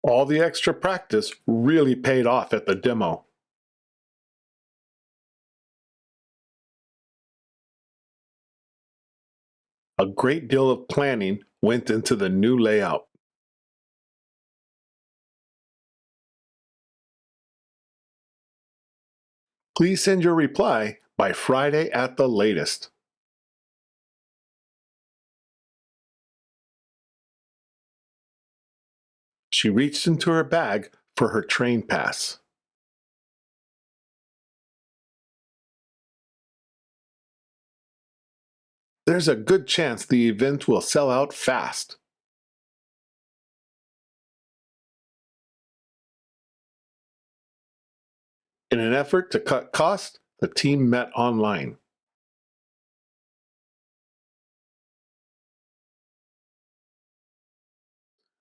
All the extra practice really paid off at the demo. A great deal of planning went into the new layout. Please send your reply by Friday at the latest. She reached into her bag for her train pass. There's a good chance the event will sell out fast. In an effort to cut costs, the team met online.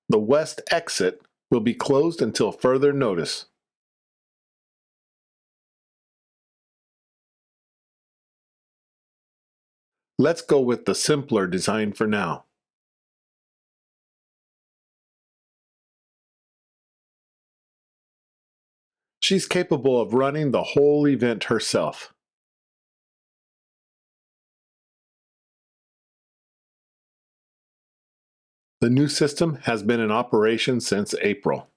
The west exit will be closed until further notice. Let's go with the simpler design for now. She's capable of running the whole event herself. The new system has been in operation since April.